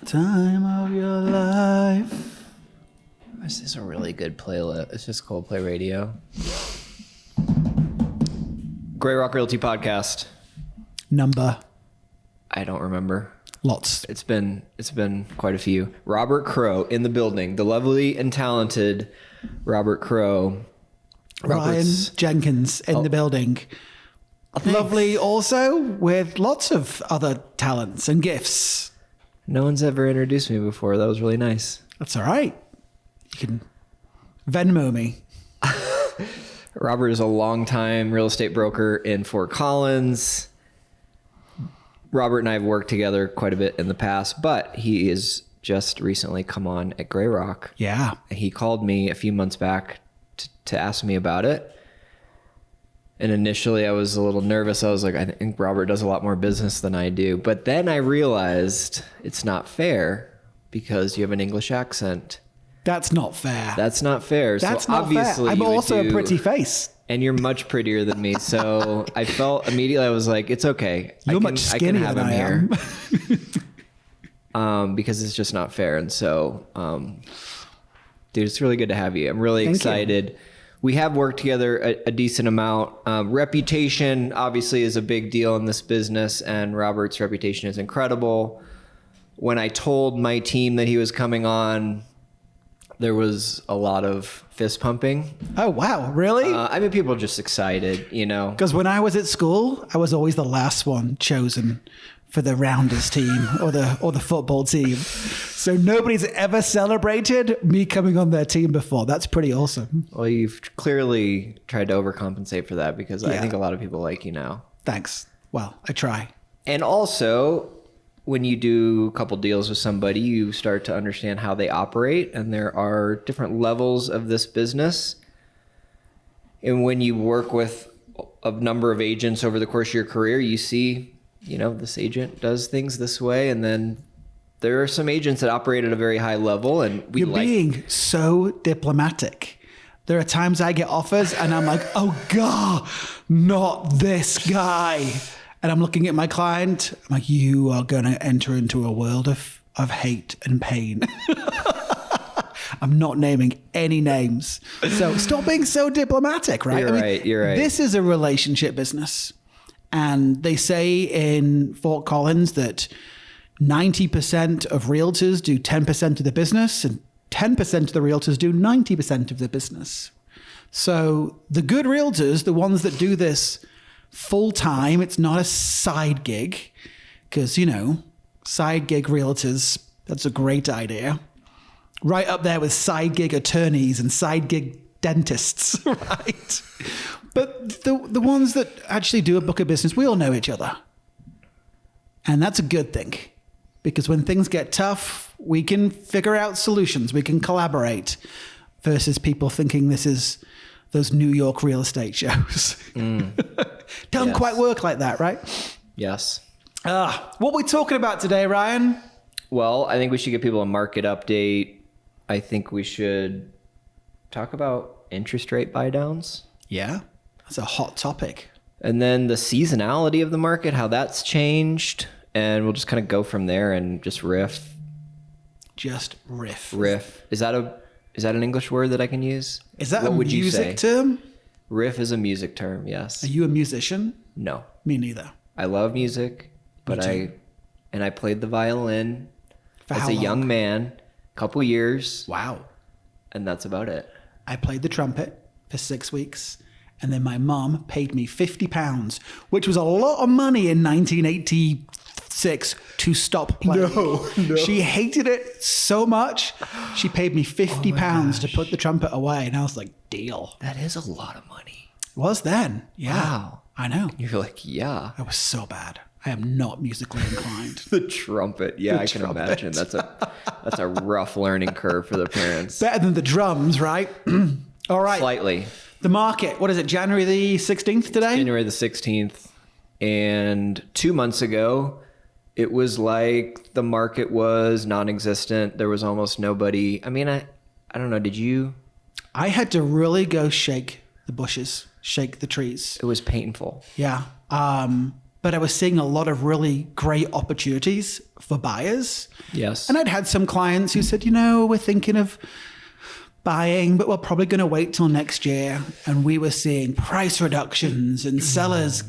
time of your life. This is a really good playlist. It's just Coldplay Radio. Grey Rock Realty Podcast. Number. I don't remember. Lots. It's been quite a few. Robert Crow in the building. The lovely and talented Robert Crow. Ryan Jenkins in the building. Lovely also with lots of other talents and gifts. No one's ever introduced me before. That was really nice. That's all right. You can Venmo me. Robert is a longtime real estate broker in Fort Collins. Robert and I have worked together quite a bit in the past, but he is just recently come on at Grey Rock. Yeah. He called me a few months back to ask me about it. And initially I was a little nervous. I was like, I think Robert does a lot more business than I do. But then I realized it's not fair because you have an English accent. That's not fair. That's not fair. That's so not obviously fair. I'm also a pretty face. And you're much prettier than me. So I felt immediately, I was like, it's okay. You're much skinnier than I am. Because it's just not fair. And so, dude, it's really good to have you. I'm really excited. We have worked together a decent amount. Reputation obviously is a big deal in this business, and Robert's reputation is incredible. When I told my team that he was coming on, there was a lot of fist pumping. Oh, wow. Really? I mean, people are just excited, you know. Because when I was at school, I was always the last one chosen for the Rounders team or the football team. So nobody's ever celebrated me coming on their team before. That's pretty awesome. Well, you've clearly tried to overcompensate for that because I think a lot of people like you now. Thanks. Well, I try. And also, when you do a couple deals with somebody, you start to understand how they operate, and there are different levels of this business. And when you work with a number of agents over the course of your career, you see, you know, this agent does things this way, and then there are some agents that operate at a very high level, and You're being so diplomatic. There are times I get offers and I'm like, oh God, not this guy. And I'm looking at my client, I'm like, you are going to enter into a world of hate and pain. I'm not naming any names. So stop being so diplomatic, right? You're right. This is a relationship business. And they say in Fort Collins that 90% of realtors do 10% of the business and 10% of the realtors do 90% of the business. So the good realtors, the ones that do this full time, it's not a side gig, because, you know, side gig realtors, that's a great idea. Right up there with side gig attorneys and side gig dentists, right? But the ones that actually do a book of business, we all know each other. And that's a good thing, because when things get tough, we can figure out solutions. We can collaborate versus people thinking this is those New York real estate shows. Don't quite work like that, right? Yes. What are we talking about today, Ryan? Well, I think we should give people a market update. I think we should talk about interest rate buydowns. Yeah, that's a hot topic. And then the seasonality of the market, how that's changed. And we'll just kind of go from there and just riff. Just riff. Riff. Is that an English word that I can use? Is that a music term? Riff is a music term, yes. Are you a musician? No. Me neither. I love music, but I played the violin as a young man, a couple years. Wow. And that's about it. I played the trumpet for 6 weeks, and then my mom paid me £50, which was a lot of money in 1986 to stop playing. No. She hated it so much. She paid me £50 to put the trumpet away, and I was like, deal. That is a lot of money. It was then. Yeah. Wow. I know. You're like, yeah. I was so bad. I am not musically inclined. The trumpet. Yeah, I can imagine. That's a rough learning curve for the parents. Better than the drums, right? All right. Slightly. The market. What is it? January the 16th today? January the 16th. And 2 months ago, it was like the market was non-existent. There was almost nobody. I mean, I don't know. Did you? I had to really go shake the bushes, shake the trees. It was painful. Yeah. but I was seeing a lot of really great opportunities for buyers. Yes. And I'd had some clients who said, we're thinking of buying, but we're probably going to wait till next year. And we were seeing price reductions and sellers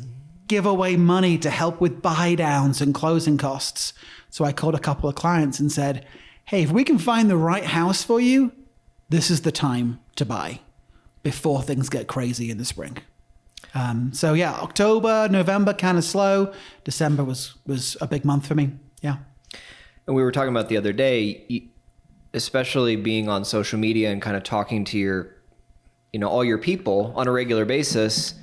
give away money to help with buydowns and closing costs. So I called a couple of clients and said, hey, if we can find the right house for you, this is the time to buy before things get crazy in the spring. So yeah, October, November, kind of slow. December was a big month for me. Yeah. And we were talking about the other day, especially being on social media and kind of talking to your, all your people on a regular basis,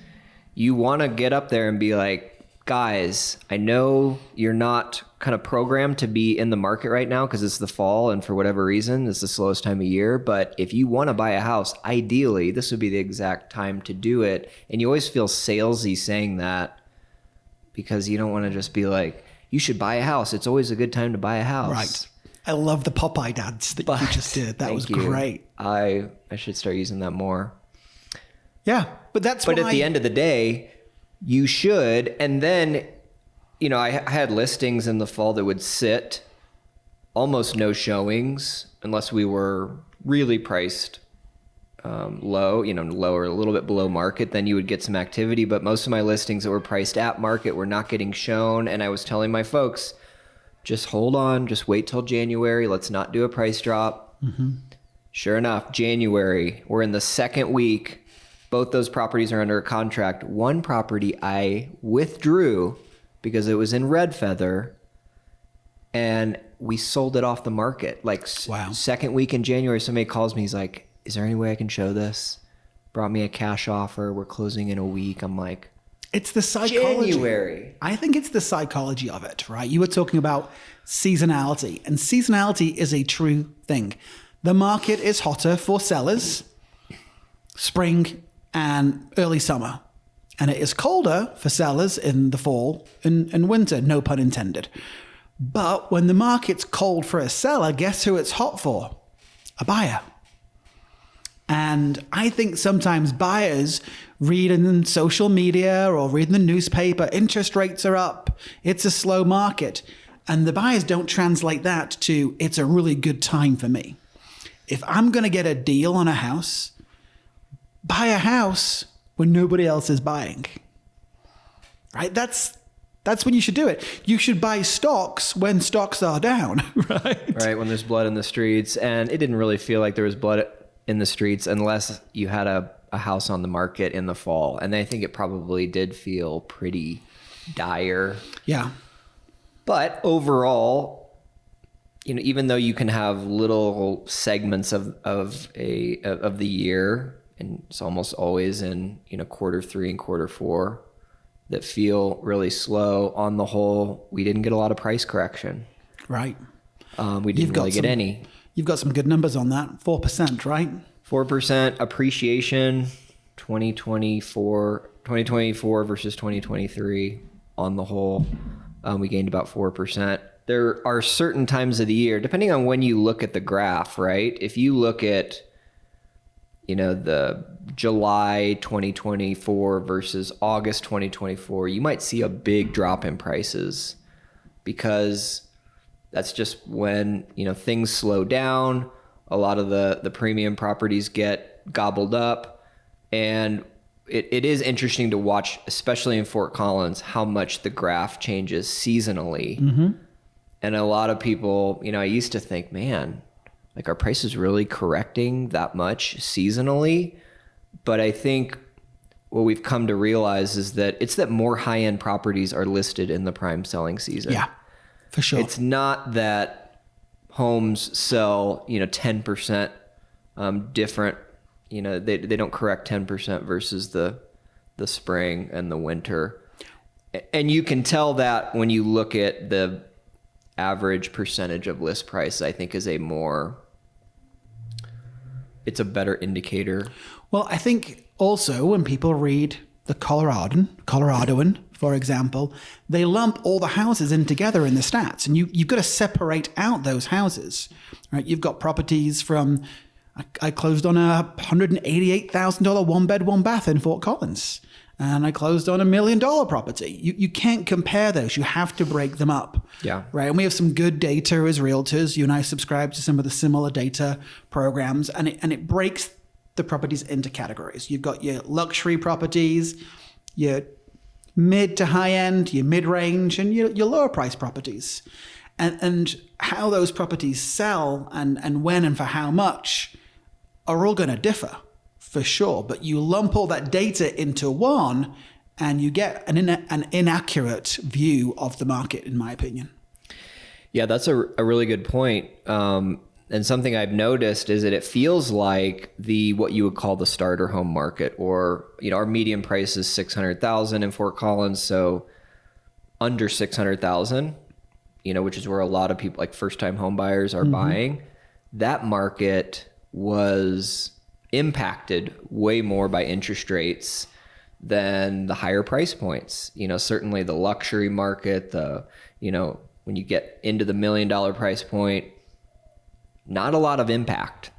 you want to get up there and be like, guys, I know you're not kind of programmed to be in the market right now because it's the fall and for whatever reason, it's the slowest time of year. But if you want to buy a house, ideally, this would be the exact time to do it. And you always feel salesy saying that because you don't want to just be like, you should buy a house. It's always a good time to buy a house. Right. I love the Popeye dance that you just did. That was great. I should start using that more. Yeah, but at the end of the day, you should. And then, I had listings in the fall that would sit almost no showings unless we were really priced low, lower, a little bit below market. Then you would get some activity. But most of my listings that were priced at market were not getting shown. And I was telling my folks, just hold on, just wait till January. Let's not do a price drop. Mm-hmm. Sure enough, January, we're in the second week. Both those properties are under a contract. One property I withdrew because it was in red feather and we sold it off the market. Wow. Second week in January, somebody calls me. He's like, is there any way I can show this? Brought me a cash offer. We're closing in a week. I'm like, it's the psychology. January. I think it's the psychology of it, right? You were talking about seasonality, and seasonality is a true thing. The market is hotter for sellers, spring and early summer. And it is colder for sellers in the fall and winter, no pun intended. But when the market's cold for a seller, guess who it's hot for? A buyer. And I think sometimes buyers read in social media or read in the newspaper, interest rates are up, it's a slow market. And the buyers don't translate that to, it's a really good time for me. If I'm going to get a deal on a house, buy a house when nobody else is buying, right? That's when you should do it. You should buy stocks when stocks are down, right? Right, when there's blood in the streets. And it didn't really feel like there was blood in the streets unless you had a house on the market in the fall. And I think it probably did feel pretty dire. Yeah. But overall, even though you can have little segments of the year, and it's almost always in quarter 3 and quarter 4 that feel really slow. On the whole, we didn't get a lot of price correction. Right. We didn't really get any. You've got some good numbers on that. 4%, right? 4% appreciation, 2024 versus 2023 on the whole. We gained about 4%. There are certain times of the year, depending on when you look at the graph, right? If you look at the July 2024 versus August 2024, you might see a big drop in prices because that's just when, things slow down. A lot of the premium properties get gobbled up. And it is interesting to watch, especially in Fort Collins, how much the graph changes seasonally. Mm-hmm. And a lot of people, I used to think, man, like, are prices really correcting that much seasonally? But I think what we've come to realize is that it's that more high-end properties are listed in the prime selling season. Yeah, for sure. It's not that homes sell, 10% different. They don't correct 10% versus the spring and the winter. And you can tell that when you look at the average percentage of list price, I think is it's a better indicator. Well, I think also when people read the Coloradoan, for example, they lump all the houses in together in the stats, and you've got to separate out those houses, right? You've got properties from, I closed on a $188,000 one bed, one bath in Fort Collins. and I closed on $1 million property. You can't compare those. You have to break them up. Yeah. Right. And we have some good data as realtors. You and I subscribe to some of the similar data programs, and it breaks the properties into categories. You've got your luxury properties, your mid to high end, your mid range, and your lower price properties. And how those properties sell and when and for how much are all going to differ, for sure. But you lump all that data into one and you get an inaccurate view of the market, in my opinion. Yeah, that's a really good point. And something I've noticed is that it feels like what you would call the starter home market, or, our median price is $600,000 in Fort Collins. So under $600,000, which is where a lot of people, like first time home buyers, are buying. That market was impacted way more by interest rates than the higher price points. Certainly the luxury market, when you get into the $1 million price point, not a lot of impact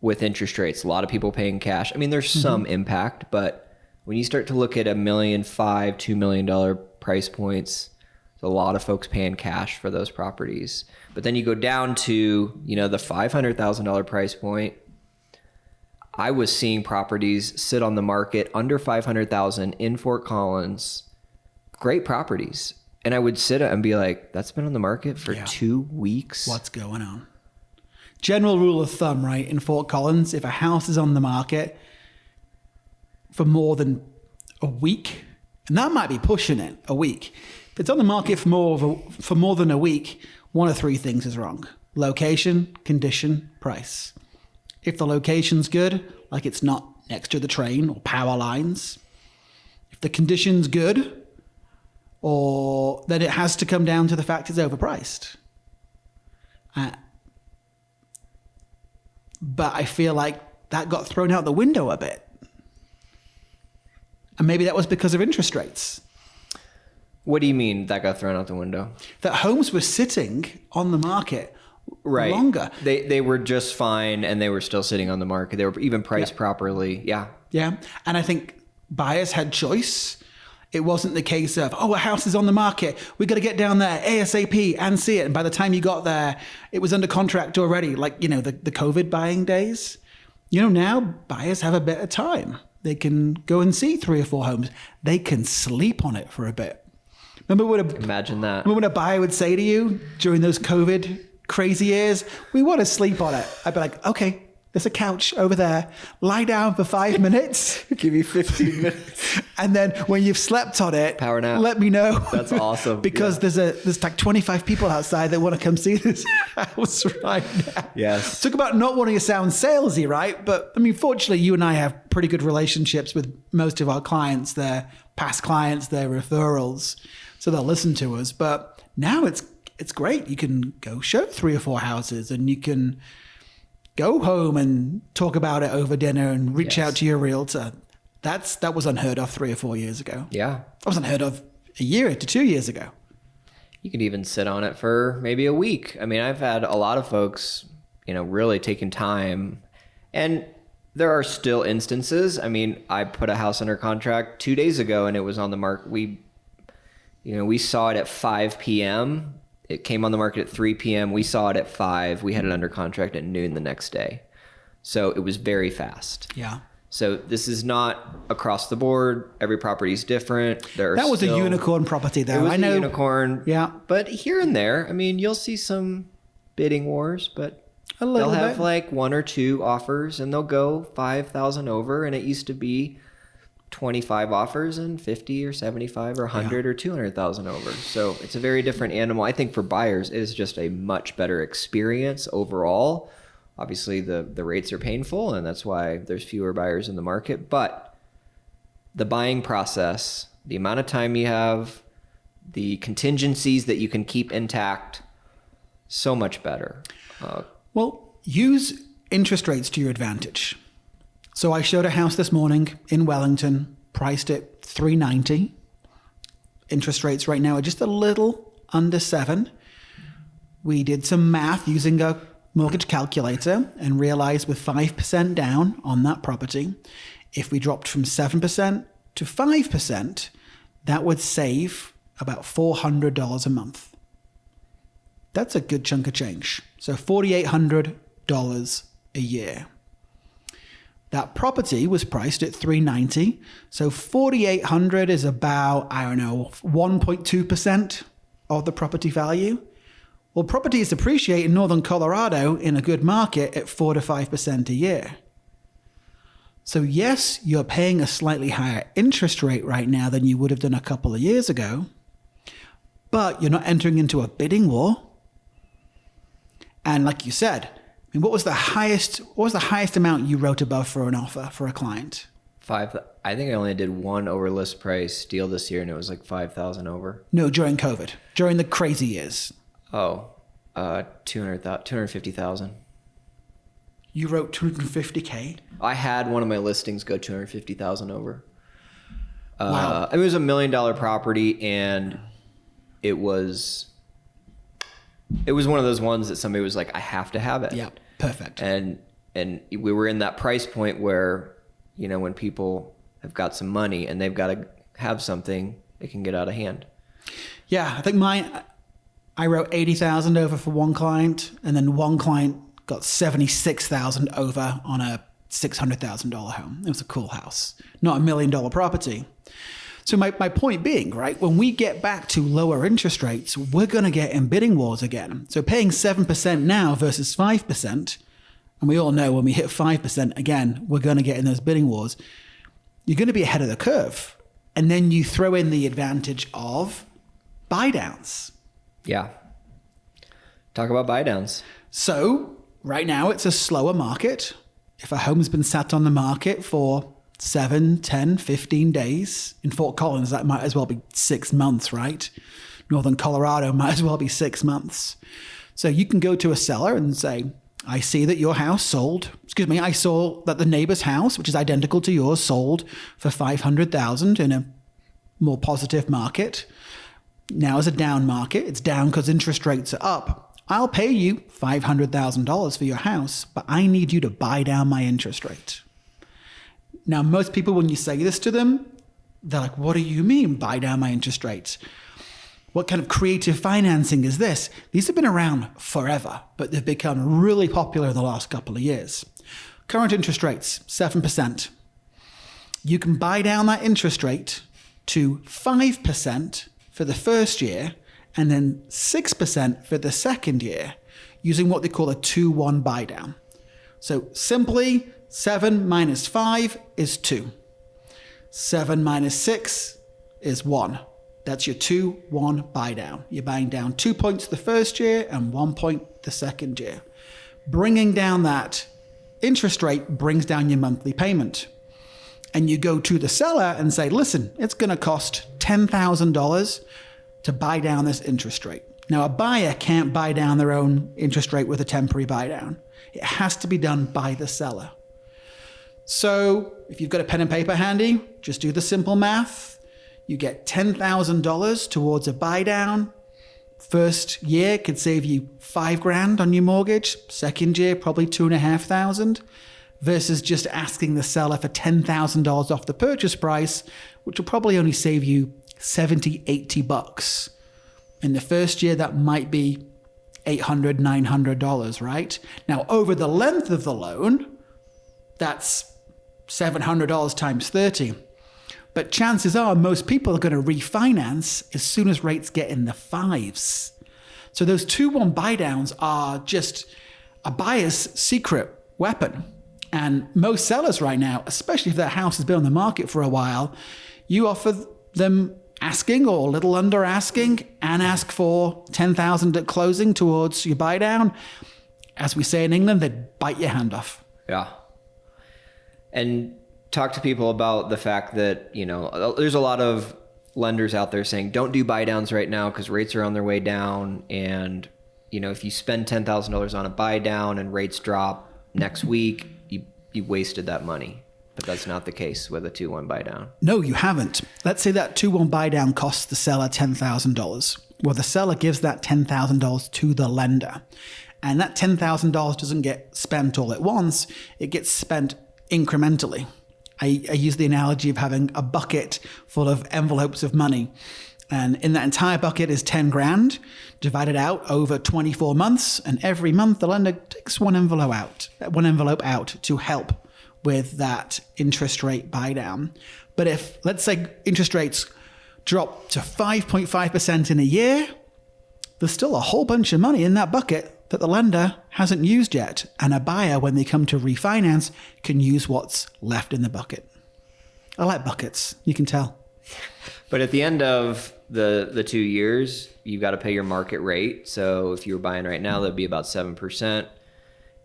with interest rates. A lot of people paying cash. I mean, there's some impact, but when you start to look at $1.5 million, $2 million price points, there's a lot of folks paying cash for those properties. But then you go down to, the $500,000 price point. I was seeing properties sit on the market under $500,000 in Fort Collins, great properties. And I would sit and be like, that's been on the market for 2 weeks. What's going on? General rule of thumb, right? In Fort Collins, if a house is on the market for more than a week, and that might be pushing it, a week. If it's on the market for more than a week, one of three things is wrong: location, condition, price. If the location's good, like it's not next to the train or power lines, if the condition's good, or then it has to come down to the fact it's overpriced. But I feel like that got thrown out the window a bit. And maybe that was because of interest rates. What do you mean that got thrown out the window? That homes were sitting on the market longer. They were just fine, and they were still sitting on the market. They were even priced properly. Yeah. Yeah. And I think buyers had choice. It wasn't the case of, a house is on the market, we got to get down there ASAP and see it. And by the time you got there, it was under contract already, like, the COVID buying days. Now buyers have a bit of time. They can go and see 3 or 4 homes. They can sleep on it for a bit. Imagine that. Remember when a buyer would say to you during those COVID crazy years, we want to sleep on it. I'd be like, okay, there's a couch over there. Lie down for 5 minutes. Give you 15 minutes. And then when you've slept on it, power nap. Let me know. That's awesome. Because there's like 25 people outside that want to come see this house right now. Yes. Talk about not wanting to sound salesy, right? But I mean, fortunately, you and I have pretty good relationships with most of our clients. They're past clients, they're referrals, so they'll listen to us. But now it's great. You can go show 3 or 4 houses, and you can go home and talk about it over dinner and reach out to your realtor. That was unheard of 3 or 4 years ago. Yeah. That was unheard of a year to 2 years ago. You could even sit on it for maybe a week. I mean, I've had a lot of folks, really taking time, and there are still instances. I mean, I put a house under contract 2 days ago, and it was on the market. We saw it at 5 p.m. It came on the market at 3 p.m. We saw it at 5. We had it under contract at noon the next day. So it was very fast. Yeah. So this is not across the board. Every property is different. That was a unicorn property, though. It was I know. A unicorn. Yeah. But here and there, I mean, you'll see some bidding wars, but they'll have like 1 or 2 offers, and they'll go 5,000 over. And it used to be 25 offers and 50 or 75 or 100 or 200,000 over. So it's a very different animal. I think for buyers, it is just a much better experience overall. Obviously, the rates are painful, and that's why there's fewer buyers in the market. But the buying process, the amount of time you have, the contingencies that you can keep intact, so much better. Well, use interest rates to your advantage. So I showed a house this morning in Wellington, priced at $390. Interest rates right now are just a little under 7. We did some math using a mortgage calculator and realized with 5% down on that property, if we dropped from 7% to 5%, that would save about $400 a month. That's a good chunk of change. So $4,800 a year. That property was priced at $390. So $4,800 is about, 1.2% of the property value. Well, properties appreciate in Northern Colorado in a good market at 4 to 5% a year. So yes, you're paying a slightly higher interest rate right now than you would have done a couple of years ago, but you're not entering into a bidding war. And like you said, what was the highest amount you wrote above for an offer for a client? I think I only did one over list price deal this year, and it was like 5,000 over. No, during COVID, during the crazy years. Oh, 250,000. You wrote 250K? I had one of my listings go 250,000 over. Wow. It was $1 million property, and it was one of those ones that somebody was like, I have to have it. Yeah, perfect. And we were in that price point where, when people have got some money and they've got to have something, it can get out of hand. Yeah, I think I wrote 80,000 over for one client, and then one client got 76,000 over on a $600,000 home. It was a cool house, not $1 million property. So my point being, right, when we get back to lower interest rates, we're going to get in bidding wars again. So paying 7% now versus 5%, and we all know when we hit 5%, again, we're going to get in those bidding wars. You're going to be ahead of the curve. And then you throw in the advantage of buydowns. Yeah. Talk about buydowns. So right now it's a slower market. If a home's been sat on the market for 7, 10, 15 days, in Fort Collins, that might as well be 6 months, right? Northern Colorado might as well be 6 months. So you can go to a seller and say, I see that your house sold. I saw that the neighbor's house, which is identical to yours, sold for $500,000 in a more positive market. Now is a down market. It's down because interest rates are up. I'll pay you $500,000 for your house, but I need you to buy down my interest rate. Now, most people, when you say this to them, they're like, what do you mean buy down my interest rate? What kind of creative financing is this? These have been around forever, but they've become really popular in the last couple of years. Current interest rates, 7%. You can buy down that interest rate to 5% for the first year and then 6% for the second year using what they call a 2-1 buy down. So simply, 7 minus 5 is 2. 7 minus 6 is 1. That's your 2-1 buy down. You're buying down 2 points the first year and 1 point the second year. Bringing down that interest rate brings down your monthly payment. And you go to the seller and say, listen, it's going to cost $10,000 to buy down this interest rate. Now, a buyer can't buy down their own interest rate with a temporary buy down. It has to be done by the seller. So if you've got a pen and paper handy, just do the simple math. You get $10,000 towards a buy down. First year could save you $5,000 on your mortgage. Second year, probably $2,500, versus just asking the seller for $10,000 off the purchase price, which will probably only save you $70, $80. In the first year, that might be $800, $900, right? Now, over the length of the loan, that's $700 times 30. But chances are most people are going to refinance as soon as rates get in the 5s. So those 2-1 buy downs are just a buyer's secret weapon. And most sellers right now, especially if their house has been on the market for a while, you offer them asking or a little under asking and ask for $10,000 at closing towards your buy down. As we say in England, they'd bite your hand off. Yeah. And talk to people about the fact that, there's a lot of lenders out there saying, don't do buy downs right now because rates are on their way down. And, if you spend $10,000 on a buy down and rates drop next week, you wasted that money. But that's not the case with a 2-1 buy down. No, you haven't. Let's say that 2-1 buy down costs the seller $10,000. Well, the seller gives that $10,000 to the lender. And that $10,000 doesn't get spent all at once. It gets spent incrementally. I use the analogy of having a bucket full of envelopes of money. And in that entire bucket is 10 grand divided out over 24 months. And every month the lender takes one envelope out to help with that interest rate buy down. But if, let's say, interest rates drop to 5.5% in a year, there's still a whole bunch of money in that bucket that the lender hasn't used yet. And a buyer, when they come to refinance, can use what's left in the bucket. I like buckets, you can tell. But at the end of the 2 years, you've got to pay your market rate. So if you were buying right now, that'd be about 7%.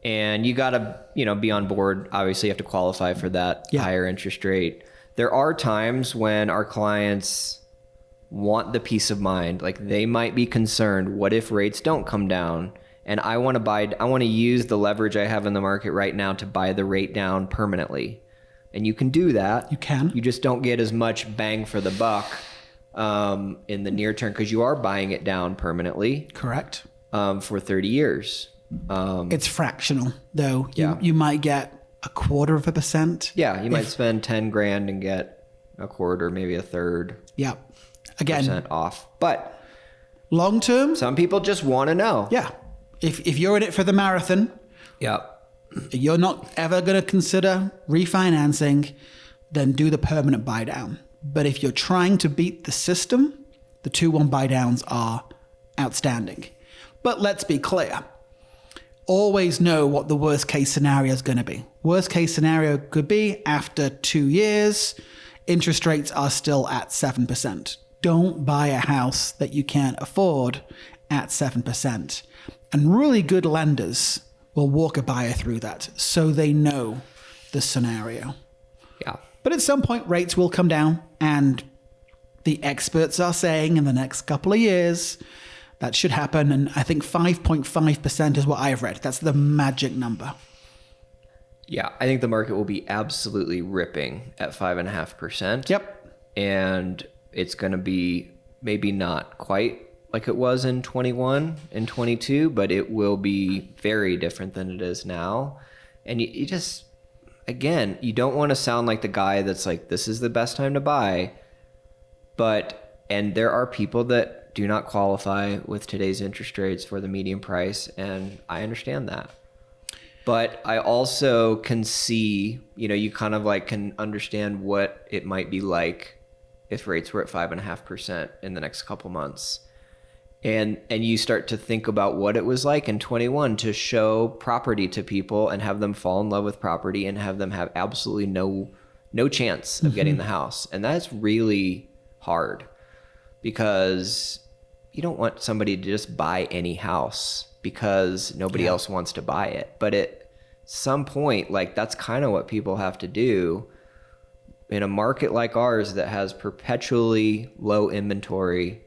And you got to, be on board. Obviously, you have to qualify for that higher interest rate. There are times when our clients want the peace of mind. Like, they might be concerned, what if rates don't come down? And I want to use the leverage I have in the market right now to buy the rate down permanently. And you can do that. You can. You just don't get as much bang for the buck in the near term, because you are buying it down permanently. Correct. For 30 years. It's fractional, though. Yeah. You might get 0.25%. Yeah, you might spend 10 grand and get a quarter, maybe a third. Yeah. Again, percent off. But long term, some people just want to know. Yeah. If you're in it for the marathon, you're not ever going to consider refinancing, then do the permanent buy down. But if you're trying to beat the system, the 2-1 buy downs are outstanding. But let's be clear. Always know what the worst case scenario is going to be. Worst case scenario could be after 2 years, interest rates are still at 7%. Don't buy a house that you can't afford at 7%. And really good lenders will walk a buyer through that so they know the scenario. Yeah. But at some point, rates will come down, and the experts are saying in the next couple of years that should happen. And I think 5.5% is what I've read. That's the magic number. Yeah, I think the market will be absolutely ripping at 5.5%. Yep. And it's going to be maybe not quite like it was in 21 and 22, but it will be very different than it is now. And you just, again, you don't want to sound like the guy that's like, this is the best time to buy. And there are people that do not qualify with today's interest rates for the median price, and I understand that. But I also can see, you kind of like can understand what it might be like if rates were at 5.5% in the next couple months. And you start to think about what it was like in 21 to show property to people and have them fall in love with property and have them have absolutely no chance of getting the house. And that's really hard, because you don't want somebody to just buy any house because nobody else wants to buy it. But at some point, like, that's kind of what people have to do in a market like ours that has perpetually low inventory.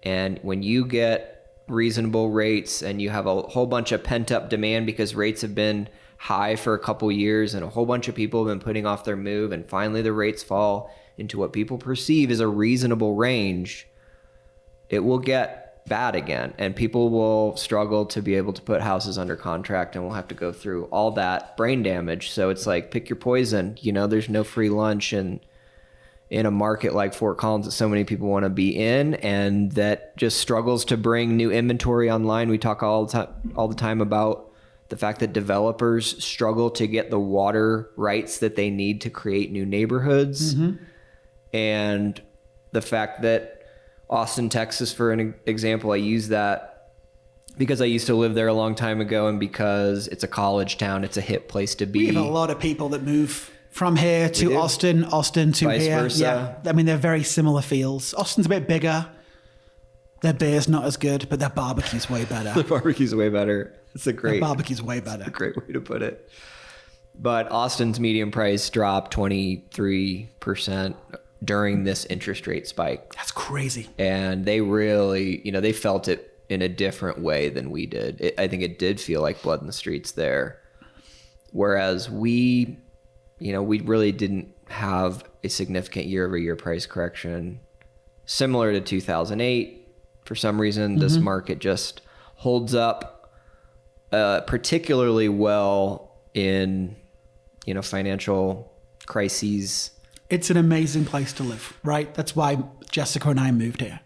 And when you get reasonable rates and you have a whole bunch of pent up demand because rates have been high for a couple years and a whole bunch of people have been putting off their move, and finally the rates fall into what people perceive as a reasonable range, it will get bad again, and people will struggle to be able to put houses under contract, and we'll have to go through all that brain damage. So it's like, pick your poison. There's no free lunch in a market like Fort Collins that so many people want to be in, and that just struggles to bring new inventory online. We talk all the time about the fact that developers struggle to get the water rights that they need to create new neighborhoods. Mm-hmm. And the fact that Austin, Texas, for an example, I use that because I used to live there a long time ago, and because it's a college town, it's a hip place to be. We have a lot of people that move from here to Austin to vice here. Versa. Yeah, I mean, they're very similar feels. Austin's a bit bigger. Their beer's not as good, but their barbecue's way better. The barbecue's way better. Their barbecue's way better. That's a great way to put it. But Austin's median price dropped 23% during this interest rate spike. That's crazy. And they really, they felt it in a different way than we did. I think it did feel like blood in the streets there. Whereas we really didn't have a significant year-over-year price correction. Similar to 2008, for some reason, this market just holds up particularly well in, financial crises. It's an amazing place to live, right? That's why Jessica and I moved here.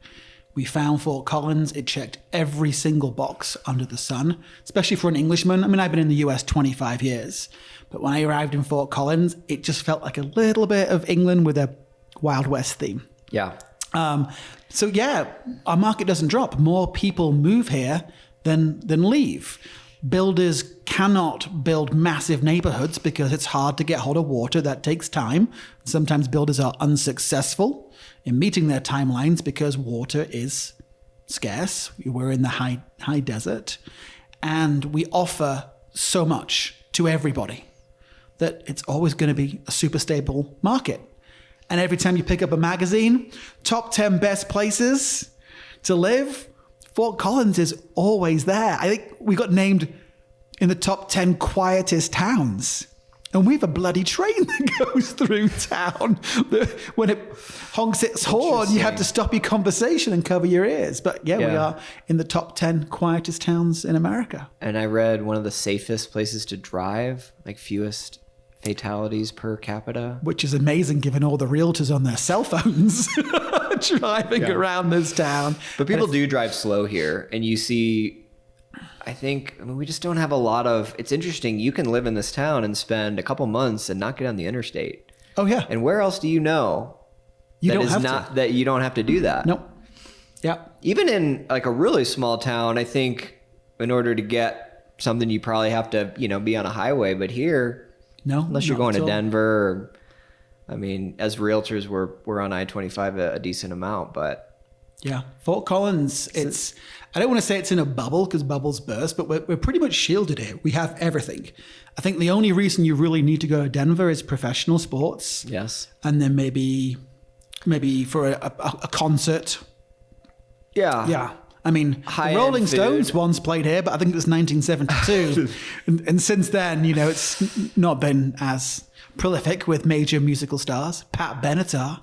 We found Fort Collins. It checked every single box under the sun, especially for an Englishman. I mean, I've been in the US 25 years, but when I arrived in Fort Collins, it just felt like a little bit of England with a Wild West theme. Yeah. So yeah, our market doesn't drop. More people move here than leave. Builders cannot build massive neighborhoods because it's hard to get hold of water. That takes time. Sometimes builders are unsuccessful in meeting their timelines because water is scarce. We're in the high desert, and we offer so much to everybody that it's always going to be a super stable market. And every time you pick up a magazine, top 10 best places to live, Fort Collins is always there. I think we got named in the top 10 quietest towns. And we have a bloody train that goes through town. When it honks its horn, you have to stop your conversation and cover your ears. But yeah, we are in the top 10 quietest towns in America. And I read one of the safest places to drive, like fewest fatalities per capita. Which is amazing given all the realtors on their cell phones driving around this town. But people do drive slow here. And you see, I mean, we just don't have a lot of, it's interesting. You can live in this town and spend a couple months and not get on the interstate. Oh yeah. And where else do you know you that don't is have not, to. that you don't have to do that? Nope. Yeah. Even in like a really small town, I think in order to get something, you probably have to, be on a highway. But here, no, unless you're going to Denver, or, I mean, as realtors, we're on I-25 a decent amount, but yeah, Fort Collins, I don't want to say it's in a bubble because bubbles burst, but we're pretty much shielded here. We have everything. I think the only reason you really need to go to Denver is professional sports. Yes. And then maybe for a concert. Yeah. Yeah. I mean, the Rolling Stones once played here, but I think it was 1972. and since then, it's not been as prolific with major musical stars. Pat Benatar.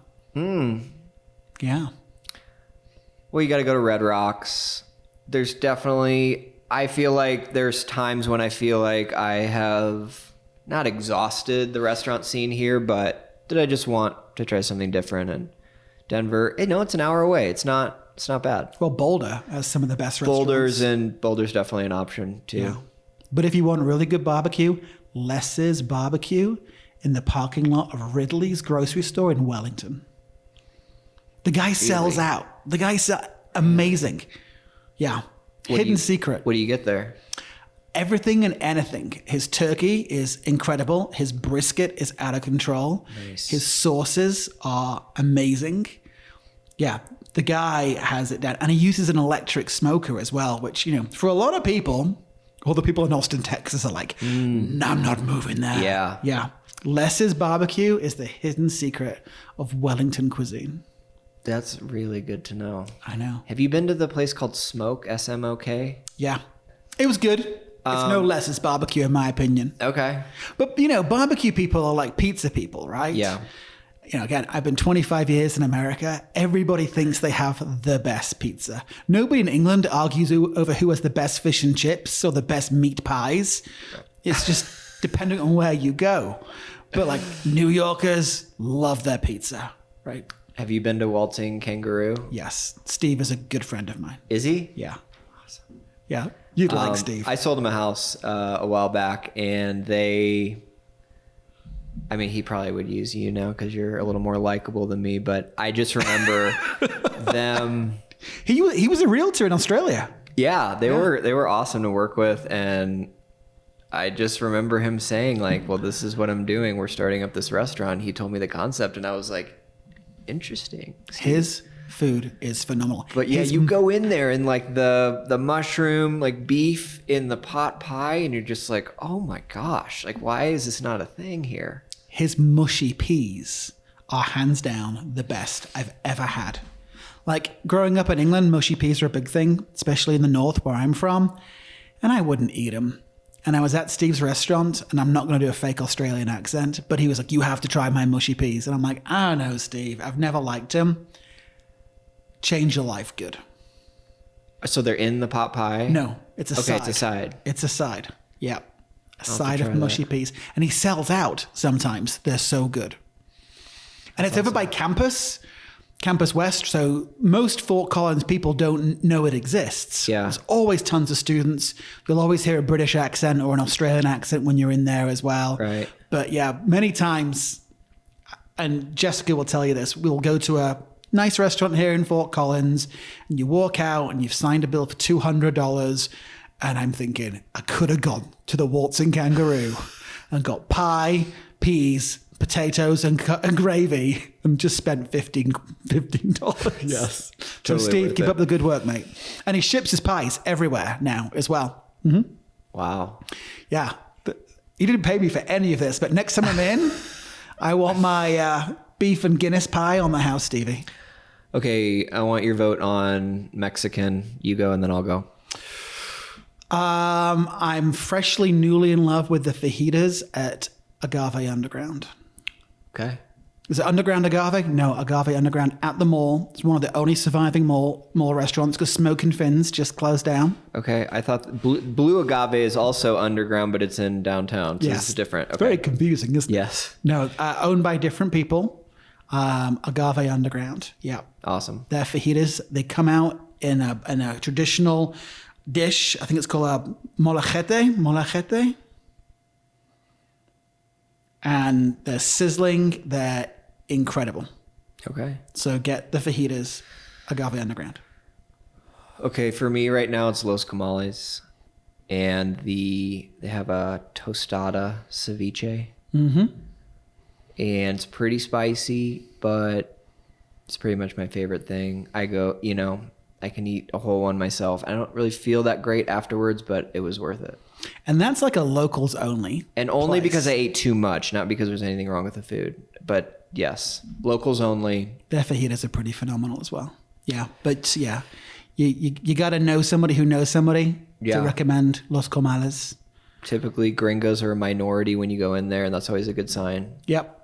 Yeah. Well, you got to go to Red Rocks. There's definitely, I feel like there's times when I feel like I have not exhausted the restaurant scene here, but did I just want to try something different? And Denver, it's an hour away. It's not bad. Well, Boulder has some of the best restaurants. Boulder's definitely an option too. Yeah. But if you want really good barbecue, Les's Barbecue in the parking lot of Ridley's grocery store in Wellington. The guy sells out. The guy's amazing. Yeah. Hidden secret. What do you get there? Everything and anything. His turkey is incredible. His brisket is out of control. Nice. His sauces are amazing. Yeah. The guy has it down. And he uses an electric smoker as well, which, for a lot of people, all the people in Austin, Texas are like, no, I'm not moving there. Yeah. Yeah. Les's Barbecue is the hidden secret of Wellington cuisine. That's really good to know. I know. Have you been to the place called Smoke, S-M-O-K? Yeah. It was good. It's no Les's Barbecue, in my opinion. Okay. But, barbecue people are like pizza people, right? Yeah. Again, I've been 25 years in America. Everybody thinks they have the best pizza. Nobody in England argues over who has the best fish and chips or the best meat pies. It's just depending on where you go. But like New Yorkers love their pizza, right? Have you been to Waltzing Kangaroo? Yes. Steve is a good friend of mine. Is he? Yeah. Yeah. You'd like Steve. I sold him a house a while back, and he probably would use you now because you're a little more likable than me, but I just remember them. He was a realtor in Australia. Yeah, they were awesome to work with, and I just remember him saying like, well, this is what I'm doing. We're starting up this restaurant. He told me the concept, and I was like, interesting. His food is phenomenal. But yeah, you go in there and like the mushroom, like beef in the pot pie, and you're just like, oh my gosh, like why is this not a thing here? His mushy peas are hands down the best I've ever had. Like growing up in England, mushy peas are a big thing, especially in the north where I'm from, and I wouldn't eat them. And I was at Steve's restaurant, and I'm not going to do a fake Australian accent, but he was like, you have to try my mushy peas. And I'm like, I don't know, Steve. I've never liked him. Change your life good. So they're in the pot pie? No, it's a side. Okay, it's a side. It's a side. Yeah. a side of mushy peas. And he sells out sometimes. They're so good. And it's over by Campus West. So most Fort Collins people don't know it exists. Yeah. There's always tons of students. You'll always hear a British accent or an Australian accent when you're in there as well. Right. But yeah, many times, and Jessica will tell you this, we'll go to a nice restaurant here in Fort Collins and you walk out and you've signed a bill for $200. And I'm thinking, I could have gone to the Waltzing Kangaroo and got pie, peas, potatoes, and gravy and just spent $15. Yes. So Totally Steve, keep up the good work, mate. And he ships his pies everywhere now as well. Mm-hmm. Wow. Yeah. But he didn't pay me for any of this, but next time I'm in, I want my beef and Guinness pie on the house, Stevie. Okay, I want your vote on Mexican. You go and then I'll go. I'm freshly newly in love with the fajitas at Agave Underground. Okay. Is it Underground Agave? No, Agave Underground at the mall. It's one of the only surviving mall restaurants because Smokin' Fins just closed down. Okay, I thought Blue Agave is also underground, but it's in downtown, so Yes. this is different. Okay. It's very confusing, isn't it? Yes. No, owned by different people. Agave Underground. Yeah. Awesome. Their fajitas, they come out in a traditional dish. I think it's called a molajete. And they're sizzling. They're incredible. Okay. So get the fajitas, Agave Underground. Okay, for me right now it's Los Comales, and they have a tostada ceviche. Mm-hmm. And it's pretty spicy, but it's pretty much my favorite thing. I can eat a whole one myself. I don't really feel that great afterwards, but it was worth it. And that's like a locals only. And only place. because I ate too much, not because there's anything wrong with the food. But yes, locals only. Their fajitas are pretty phenomenal as well. Yeah, but yeah, you got to know somebody who knows somebody to recommend Los Comales. Typically, gringos are a minority when you go in there, and that's always a good sign. Yep.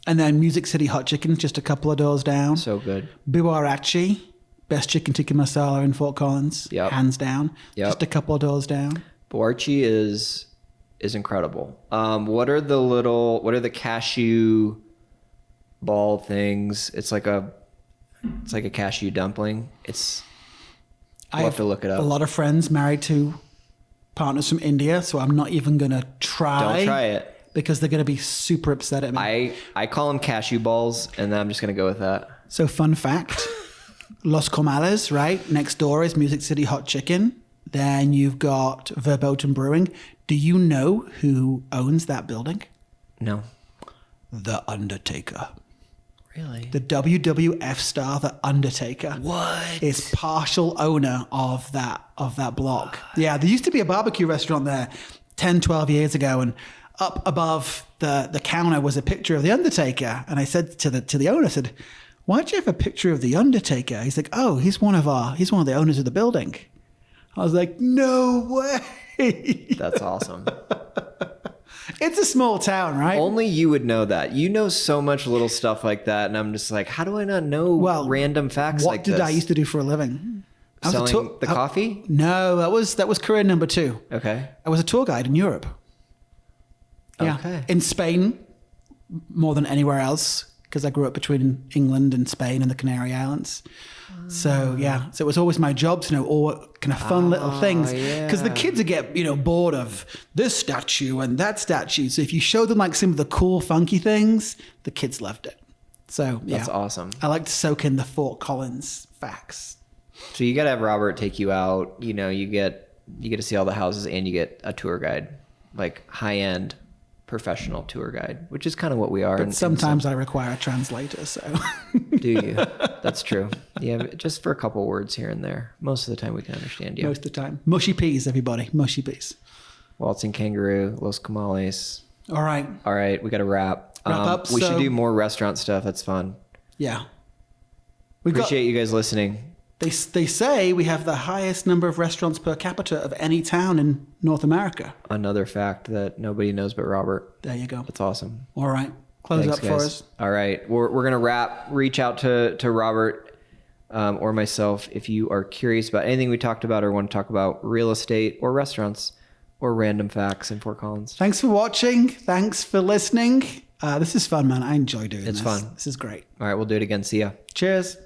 And then Music City Hot Chicken, just a couple of doors down. So good. Buarachi, best chicken tikka masala in Fort Collins, hands down. Yep. Just a couple of doors down. Buarachi is incredible. What are the cashew ball things? It's like a cashew dumpling. I'll have to look it up. A lot of friends married to partners from India, so I'm not even going to try. Don't try it. Because they're going to be super upset at me. I call them cashew balls, and then I'm just going to go with that. So fun fact, Los Comales, right? Next door is Music City Hot Chicken. Then you've got Verboten Brewing. Do you know who owns that building? No. The Undertaker. Really? The WWF star, The Undertaker. What? Is partial owner of that block. Yeah, there used to be a barbecue restaurant there 10, 12 years ago, and up above the counter was a picture of The Undertaker. And I said to the owner, I said, why'd you have a picture of The Undertaker? He's like, oh, he's one of the owners of the building. I was like, no way. That's awesome. It's a small town, right? Only you would know that. You know so much little stuff like that. And I'm just like, how do I not know random facts like this? What did I used to do for a living? Selling the coffee? No, that was career number 2. Okay. I was a tour guide in Europe. Yeah. Okay. In Spain, more than anywhere else, because I grew up between England and Spain and the Canary Islands. So yeah, so it was always my job to know all kind of fun little things, because the kids would get bored of this statue and that statue. So if you show them like some of the cool, funky things, the kids loved it. So yeah, that's awesome. I like to soak in the Fort Collins facts. So you got to have Robert take you out. You get to see all the houses, and you get a tour guide, like high end professional tour guide, which is kind of what we are. But sometimes I require a translator, so. Do you? That's true. Yeah, just for a couple words here and there. Most of the time we can understand you. Most of the time. Mushy peas, everybody. Mushy peas. Waltzing Kangaroo, Los Comales. All right. All right, we got to wrap. Wrap up. We should do more restaurant stuff. That's fun. Yeah. Appreciate you guys listening. They say we have the highest number of restaurants per capita of any town in North America. Another fact that nobody knows but Robert. There you go. That's awesome. All right. Close Thanks, up guys. for us. All right. We're going to wrap. Reach out to Robert or myself if you are curious about anything we talked about or want to talk about real estate or restaurants or random facts in Fort Collins. Thanks for watching. Thanks for listening. This is fun, man. I enjoy doing this. It's fun. This is great. All right, we'll do it again. See ya. Cheers.